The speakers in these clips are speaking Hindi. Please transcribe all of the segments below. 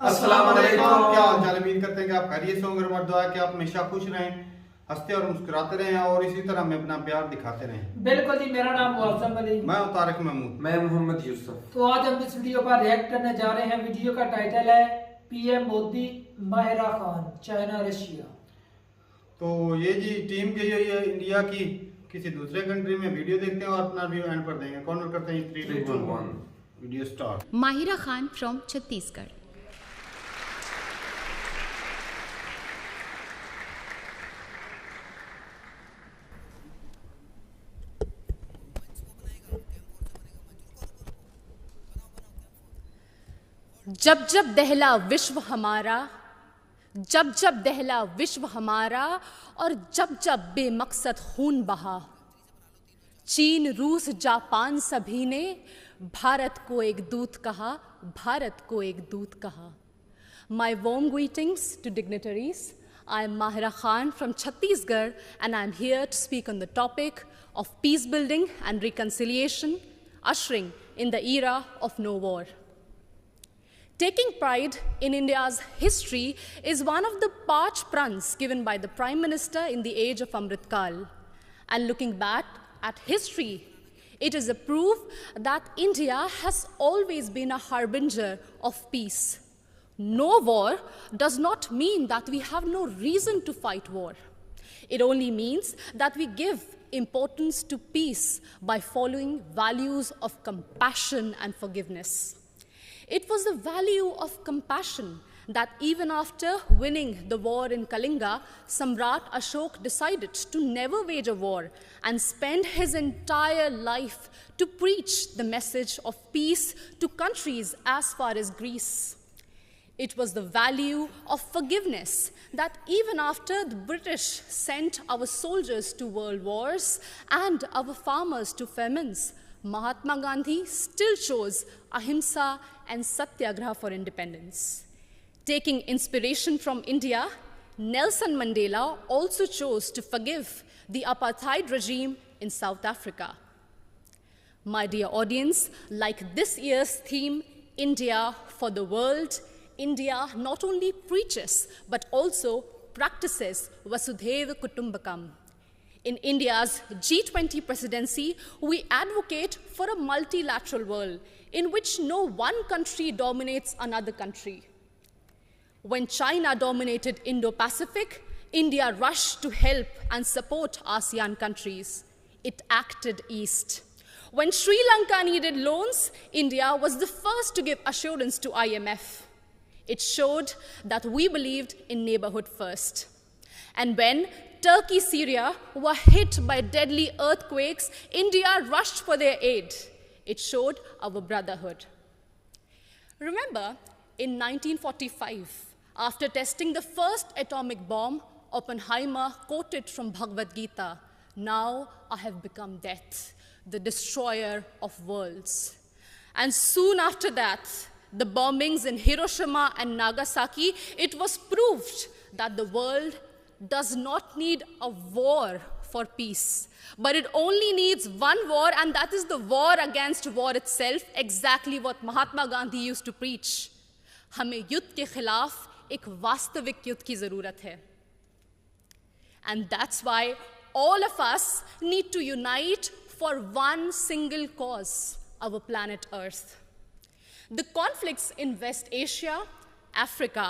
अस्सलाम वालेकुम। क्या हाल चाल? उम्मीद करते हैं कि आप खैरियत से होंगे। हमारी दुआ है कि आप हमेशा खुश रहें, हंसते और मुस्कुराते रहें और इसी तरह हमें अपना प्यार दिखाते रहें। बिल्कुल जी, मेरा नाम मुअज़्ज़म अली। मैं हूं तारिक महमूद। मैं मोहम्मद यूसुफ। तो आज हम इस वीडियो पर रिएक्ट करने जा रहे हैं। वीडियो का टाइटल है PM Modi Mahira Khan China Russia. तो ये जी टीम गई हुई है इंडिया की किसी दूसरे कंट्री में। वीडियो देखते हैं और अपना रिव्यू एंड पर देंगे। कॉर्नर करते हैं 3, 2, 1 video start. Mahira Khan from Chhattisgarh. जब जब दहला विश्व हमारा, जब जब दहला विश्व हमारा, और जब जब बेमकसद खून बहा, चीन रूस जापान सभी ने भारत को एक दूत कहा, भारत को एक दूत कहा। My warm greetings to dignitaries. I am Mahir Khan from Chhattisgarh and I am here to speak on the topic of peace building and reconciliation, ushering in the era of no war. Taking pride in India's history is one of the parch prans given by the Prime Minister in the age of Amrit Kal. And looking back at history, it is a proof that India has always been a harbinger of peace. No war does not mean that we have no reason to fight war. It only means that we give importance to peace by following values of compassion and forgiveness. It was the value of compassion that even after winning the war in Kalinga, Samrat Ashok decided to never wage a war and spend his entire life to preach the message of peace to countries as far as Greece. It was the value of forgiveness that even after the British sent our soldiers to world wars and our farmers to famines, Mahatma Gandhi still chose ahimsa and satyagraha for independence. Taking inspiration from India, Nelson Mandela also chose to forgive the apartheid regime in South Africa. My dear audience, like this year's theme, India for the World, India not only preaches but also practices Vasudhaiva Kutumbakam. In India's G20 presidency, we advocate for a multilateral world in which no one country dominates another country. When China dominated Indo-Pacific, India rushed to help and support ASEAN countries. It acted east. When Sri Lanka needed loans, India was the first to give assurance to IMF. It showed that we believed in neighborhood first. And when Turkey, Syria were hit by deadly earthquakes, India rushed for their aid. It showed our brotherhood. Remember, in 1945, after testing the first atomic bomb, Oppenheimer quoted from Bhagavad Gita, "Now I have become death, the destroyer of worlds." And soon after that, the bombings in Hiroshima and Nagasaki, it was proved that the world does not need a war for peace, but it only needs one war, and that is the war against war itself, exactly what Mahatma Gandhi used to preach. हमें युद्ध के खिलाफ एक वास्तविक युद्ध की जरूरत है. And that's why all of us need to unite for one single cause, our planet Earth. The conflicts in West Asia, Africa,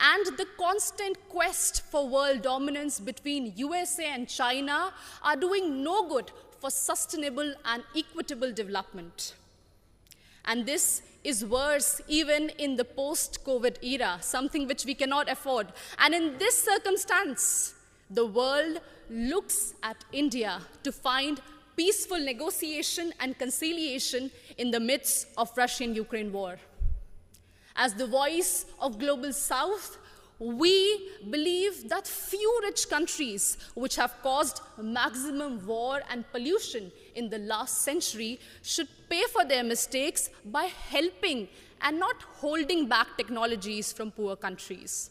and the constant quest for world dominance between USA and China are doing no good for sustainable and equitable development. And this is worse even in the post-COVID era, something which we cannot afford. And in this circumstance, the world looks at India to find peaceful negotiation and conciliation in the midst of Russian-Ukraine war. As the voice of Global South, we believe that few rich countries which have caused maximum war and pollution in the last century should pay for their mistakes by helping and not holding back technologies from poor countries.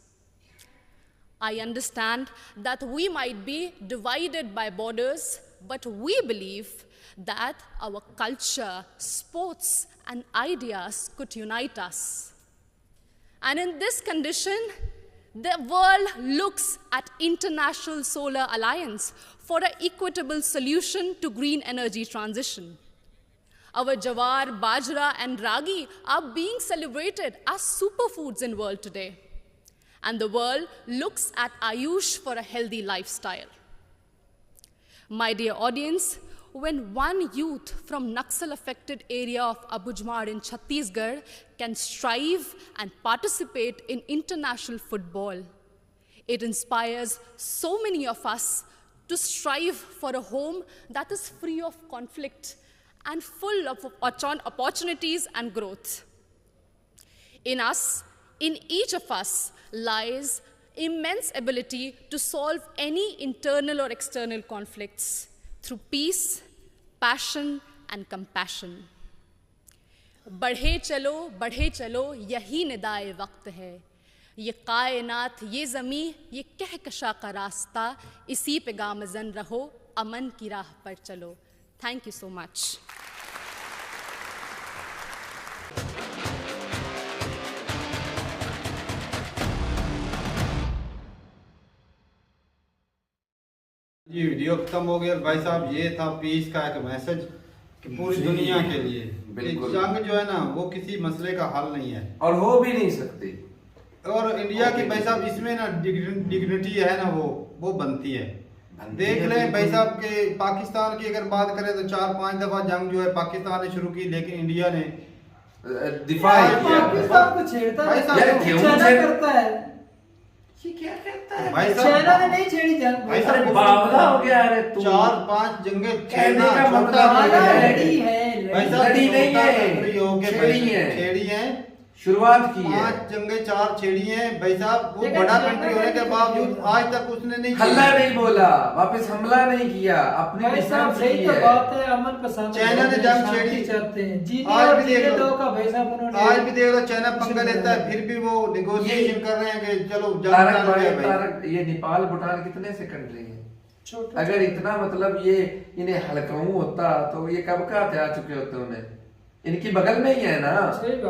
I understand that we might be divided by borders, but we believe that our culture, sports, and ideas could unite us. And in this condition, the world looks at International Solar Alliance for an equitable solution to green energy transition. Our jawar, bajra, and ragi are being celebrated as superfoods in the world today. And the world looks at Ayush for a healthy lifestyle. My dear audience, when one youth from Naxal-affected area of Abujmar in Chhattisgarh can strive and participate in international football, it inspires so many of us to strive for a home that is free of conflict and full of opportunities and growth. In us, in each of us, lies immense ability to solve any internal or external conflicts through peace, passion, and compassion. बढ़े चलो यही निदाए वक्त है, ये कायनात, ये ज़मी, ये कहकशा का रास्ता, इसी पे गामज़न रहो, अमन की राह पर चलो. Thank you so much. जी वीडियो खत्म हो गया भाई साहब. ये था पीस का एक मैसेज कि पूरी दुनिया के लिए जंग जो है ना वो किसी मसले का हल नहीं है और हो भी नहीं सकती. और इंडिया की भाई साहब इसमें ना डिग्निटी है ना वो बनती है. देख लें भाई साहब के पाकिस्तान की अगर बात करें तो 4-5 दफा जंग जो है पाकिस्तान ने शुरू की, लेकिन इंडिया ने दिफा किया. पाकिस्तान को छेड़ता है, चाइना करता है. ये क्या करता है भाई साहब? चाइना ने नहीं छेड़ी जंग. भाई साहब बावला हो गया. अरे तू 4-5 जंगे कहने का छोटा मतलब लड़ी है, भाई साहब लड़ी नहीं है, छेड़ी है. शुरुआत की है. 5 जंगे 4 छेड़ी हैं भाई साहब. वो बड़ा कंट्री होने के बावजूद आज तक उसने नहीं हल्ला नहीं बोला, वापस हमला नहीं किया, अपने भाई साहब सही तो बात है. अमन पसंद चाइना ने जंग छेड़ी चाहते हैं जीने आज और भी देख जीने लो. दो का भाई साहब उन्होंने आज भी देख लो चाइना पंगा लेता है, फिर भी वो नेगोशिएशन कर रहे हैं कि चलो जंग. ये नेपाल भूटान कितने से कंट्री है. छोटे अगर इतना मतलब ये इन्हें हल्काऊ होता तो ये कब का हथियार चुके होते उन्हें. इनकी बगल में ही है ना,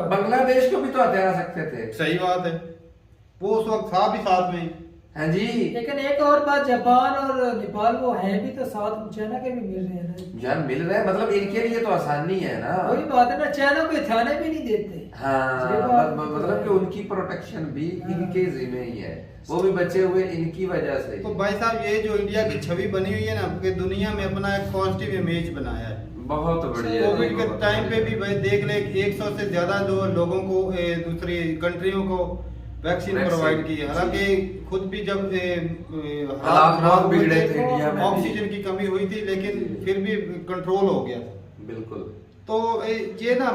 बांग्लादेश को भी तो हथियार सकते थे. सही बात है, वो उस वक्त था भी साथ में. हाँ जी. लेकिन एक और बात, जापान और नेपाल वो है भी तो साथ, चाइना के भी मिल रहे हैं ना. यार मिल रहे हैं मतलब इनके लिए तो आसानी है ना. वही बात है ना, चाइना को हथियार भी नहीं देते. हाँ मतलब कि उनकी प्रोटेक्शन भी इनके जिम्मे ही है, वो भी बचे हुए इनकी वजह से. तो भाई साहब ये जो इंडिया की छवि बनी हुई है ना कि दुनिया में अपना एक पॉजिटिव इमेज बनाया है. बहुत बढ़िया. कोविड के टाइम पे भी भाई देख ले 100 से ज्यादा जो लोगों को दूसरी कंट्रियों को वैक्सीन प्रोवाइड की. हालांकि खुद भी जब हालात बिगड़े थे इंडिया में, ऑक्सीजन की कमी हुई थी, लेकिन फिर भी कंट्रोल हो गया था. बिल्कुल. तो ये ना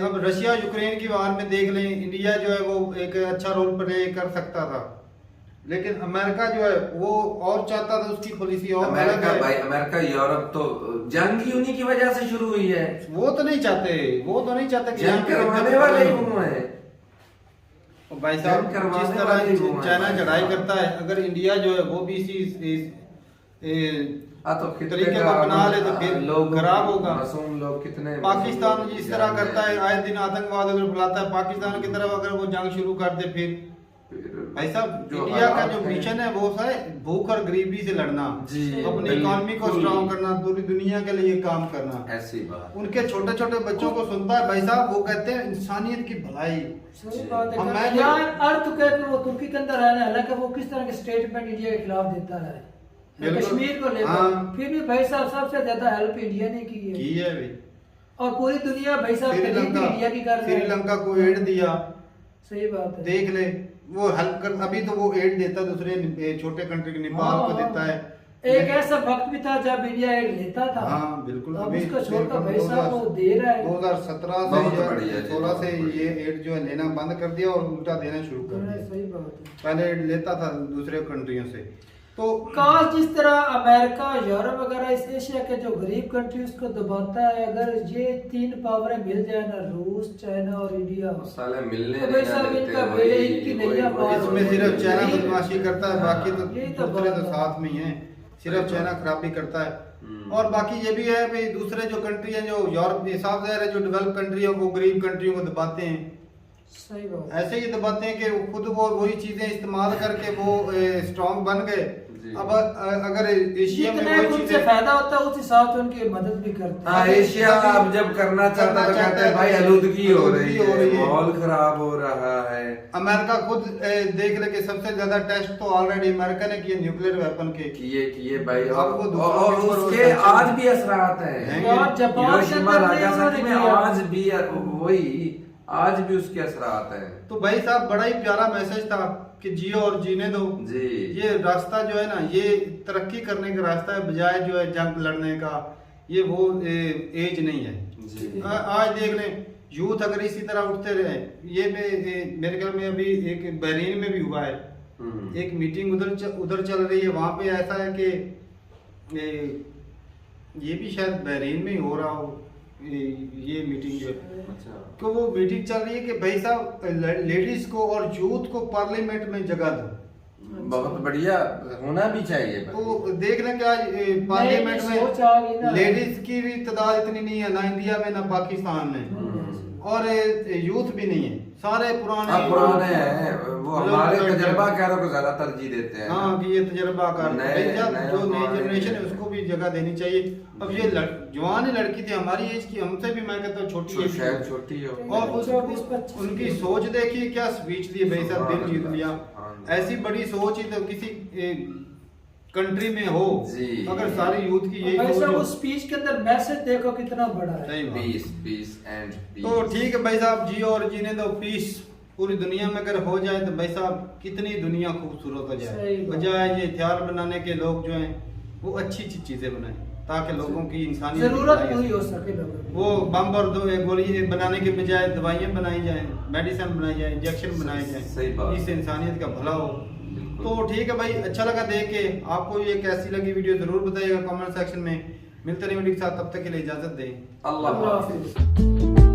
अब रशिया यूक्रेन की वार में देख लें, इंडिया जो है वो एक अच्छा रोल प्ले कर सकता था, लेकिन अमेरिका जो है वो और चाहता था, उसकी पॉलिसी और अमेरिका भाई, अमेरिका यूरोप तो जंग ही उन्हीं की वजह से शुरू हुई है. वो तो नहीं चाहते कि जंग करवाने वाले ही वो हैं. भाई साहब जिस तरह चाइना चढ़ाई करता है, अगर इंडिया जो है वो भी इसी तो तरीके को अपना ले तो फिर लोग खराब होगा. मासूम लोग कितने. पाकिस्तान जिस तरह करता है, आए दिन आतंकवाद अगर फैलाता है पाकिस्तान की तरफ, अगर वो जंग शुरू कर दे फिर भाई साहब इंडिया का जो मिशन है वो है भूख और गरीबी से लड़ना, अपनी इकोनॉमी को स्ट्रॉन्ग करना, पूरी दुनिया के लिए काम करना. ऐसी बात. उनके छोटे छोटे बच्चों को सुनता है भाई साहब, वो कहते हैं इंसानियत की भलाई. सही बात है यार. अर्थ कहते वो तुर्की के अंदर है, हालांकि वो किस तरह के स्टेटमेंट इंडिया के खिलाफ देता है कश्मीर को लेकर. हाँ. फिर भी भाई साहब सबसे ज्यादा हेल्प इंडिया ने की है भाई. और पूरी दुनिया भाई साहब इंडिया की कर रही है. श्रीलंका को एड दिया. सही बात है. देख ले वो हेल्प कर, अभी तो वो एड देता दूसरे छोटे कंट्री के नेपाल को देता है. एक ऐसा वक्त भी था जब इंडिया एड लेता था. हाँ बिल्कुल. अब उसको छोड़कर भाई साहब वो दे रहा है. 2017 से 16 से ये एड जो है लेना बंद कर दिया और उल्टा देना शुरू कर दिया. सही बात है. पहले एड लेता था दूसरे कंट्रियों से. तो काश जिस तरह अमेरिका, यूरोप वगैरह इस एशिया के जो गरीब कंट्रीज को दबाता है, अगर ये 3 पावरें मिल जाए ना, रूस, चाइना और इंडिया, साले मिलने तो भाई साहब इनका बेड़े इनकी नैया पार. इसमें सिर्फ चाइना बदमाशी करता है, बाकी तो दूसरे तो साथ में ही हैं. सिर्फ चाइना खराबी करता है. और बाकी ये भी है भाई दूसरे जो कंट्री है, जो यूरोप के हिसाब से जो डेवलप कंट्री है, वो गरीब कंट्रियों को दबाते हैं. सही बात। ऐसे ही दबाते हैं कि वो खुद वो वही चीजें इस्तेमाल करके वो स्ट्रॉन्ग बन गए। अब अगर एशिया में जितना वही खुद से चीजें फायदा होता है उस हिसाब से उनकी मदद भी करते हैं। हाँ, एशिया अब जब करना चाहता है तो कहते हैं भाई आलूदगी हो रही है, माहौल खराब हो रहा है। अमेरिका खुद देख ले कि सबसे ज्यादा टेस्ट तो ऑलरेडी अमेरिका ने किए न्यूक्लियर वेपन के किए भाई, अब वो और उसके आज भी असरात हैं। और जापान के हिरोशिमा अंदर नागासाकी में किया। आज भी वही, आज भी उसके असरात हैं। तो भाई साहब बड़ा ही प्यारा मैसेज था कि जियो और जीने दो जी। ये रास्ता जो है ना, ये तरक्की करने का रास्ता है, बजाय जो है जंग लड़ने का। ये वो एज नहीं है जी। आज देख लें यूथ अगर इसी तरह उठते रहे, ये मेरे ख्याल में अभी एक बहरीन में भी हुआ है, एक मीटिंग उधर चल रही है। वहां पे ऐसा है कि ये भी शायद बहरीन में ही हो रहा हो ये मीटिंग जो है। अच्छा। तो वो मीटिंग चल रही है कि भाई साहब लेडीज को और यूथ को पार्लियामेंट में जगह दो। बहुत बढ़िया, होना भी चाहिए। तो देख लें कि आज पार्लियामेंट सोच आ गई ना। में लेडीज की भी तादाद इतनी नहीं है, ना इंडिया में ना पाकिस्तान में, और यूथ भी नहीं है, सारे पुराने हैं। वो हमारे तजर्बाकारों को ज्यादा तरजीह देते हैं। हाँ कि ये तजर्बाकार जो नई हमारे जनरेशन है उसको भी जगह देनी चाहिए। अब ये जवान लड़की थी हमारी एज की, हमसे भी मैं कहता हूँ छोटी हो, और उनकी सोच देखिए, क्या स्पीच दी भाई साहब, दिल जीत लिया। ऐसी बड़ी सोच ही तो किसी कंट्री में हो, अगर सारी यूथ की यही सोच हो। स्पीच के अंदर मैसेज देखो कितना बड़ा है। Piece and piece. तो ठीक है भाई साहब, जियो और जीने दो, पीस पूरी दुनिया में अगर हो जाए तो भाई साहब कितनी दुनिया खूबसूरत हो जाए। बजाय ये हथियार बनाने के लोग जो हैं वो अच्छी चीजें बनाएं ताकि लोगों की इंसानियत जरूरत पूरी हो सके लोगों की। वो बम और गोली बनाने के बजाय दवाइयाँ बनाई जाए, मेडिसिन बनाई जाए, इंजेक्शन बनाए जाए, इससे इंसानियत का भला हो। तो ठीक है भाई, अच्छा लगा देख के। आपको ये कैसी लगी वीडियो जरूर बताइएगा कमेंट सेक्शन में। मिलते रहेंगे वीडियो के साथ, तब तक के लिए इजाजत दें। अल्लाह हाफिज़।